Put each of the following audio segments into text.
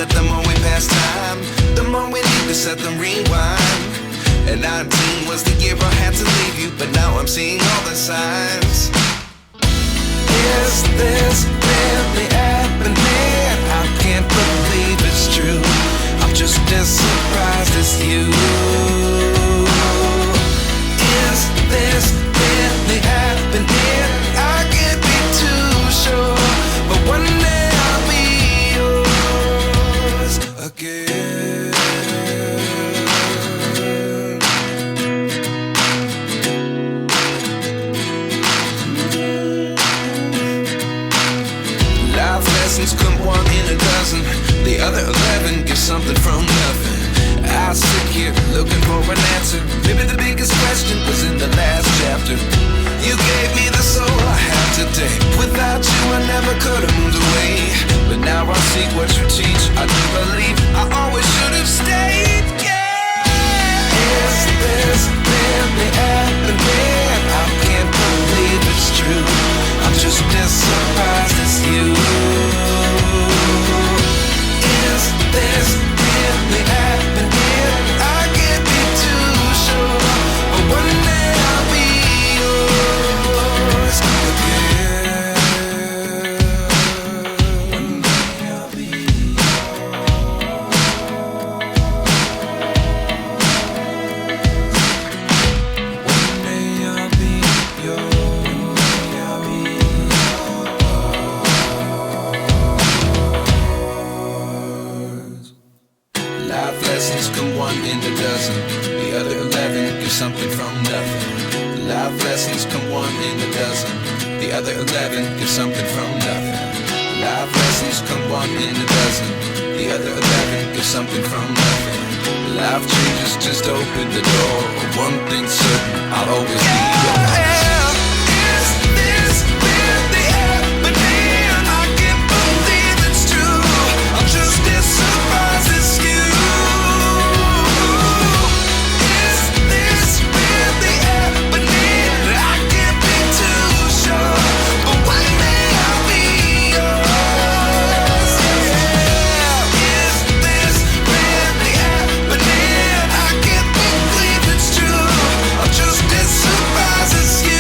that the more we pass time, the more we need to set them rewind. And 19 was the year I had to leave you, but now I'm seeing all the signs. Is this really happening? I can't believe it's true. I'm just as surprised as you. Is this really happening? I can't be too sure, but one day I'll be yours again. Life lessons come one in a dozen. The other 11 give something from nothing. I sit here looking for an answer. Maybe the biggest question was in the last chapter. You gave me the soul I have today. Without you I never could have moved away. But now I see what you teach. I do believe I always should have stayed. Yeah. Is this really happening? I can't believe it's true. I'm just as surprised as you. Is this really happening? I can't be too sure, but one day I'll be yours again. One day I'll be yours. One day I'll be yours. I'll be yours. Life lessons come one in a dozen. The other 11 give something from nothing. Life lessons come one in a dozen. The other 11 give something from nothing. Life lessons come one in a dozen. The other 11 give something from nothing. Life changes just open the door. One thing's certain, I'll always be yours. Is this really happening? I can't believe it's true. I'm just as surprised as you. Is this really happening? I can't be too sure, but one day I'll be yours. Yeah. Is this really happening? I can't believe it's true. I'm just as surprised as you.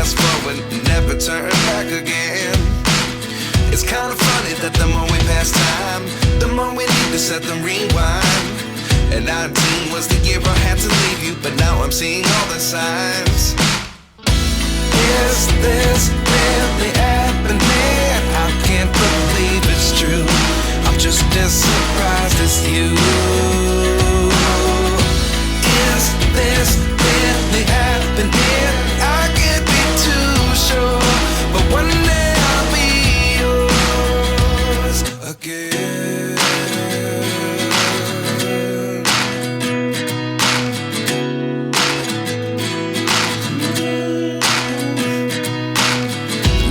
fast forward, never turn back again. It's kinda funny that the more we pass time, the more we need to set the rewind. And 19 was the year I had to leave you, but now I'm seeing all the signs. Is this really happening? I can't believe it's true. I'm just as surprised as you. Is this really happening? I can't be too sure, but one day I'll be yours again.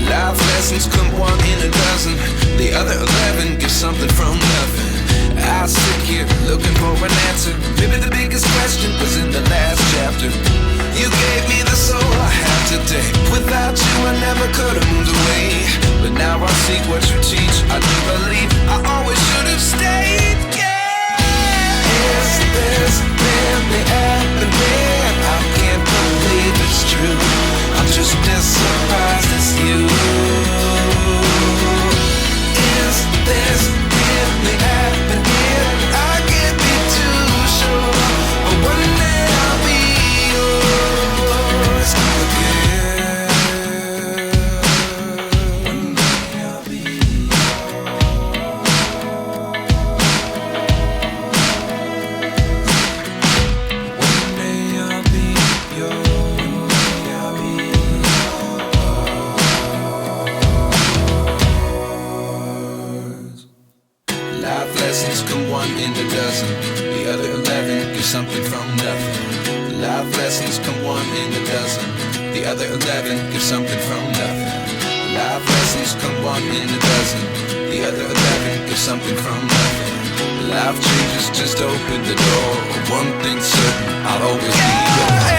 Life lessons come one in a dozen. The other 11 give something from nothing. I sit here looking for an answer. Maybe the biggest question was in the last chapter. You gave me the soul I have today. Without you I never could have moved away. But now I see what you teach. I do believe I always should have stayed. Yeah. Is this really happening? I can't believe it's true. I'm just as surprised as you. Is this really happening? I can't be too sure, but one day I'll be yours again. One day I'll be One day I'll be yours. I'll be yours. Life lessons come one in a dozen. The other 11 give something from nothing. Life lessons come one in a dozen. The other 11 give something from nothing. Life lessons come one in a dozen. The other 11 give something from nothing. Life changes just open the door. One thing's certain, I'll always be yours.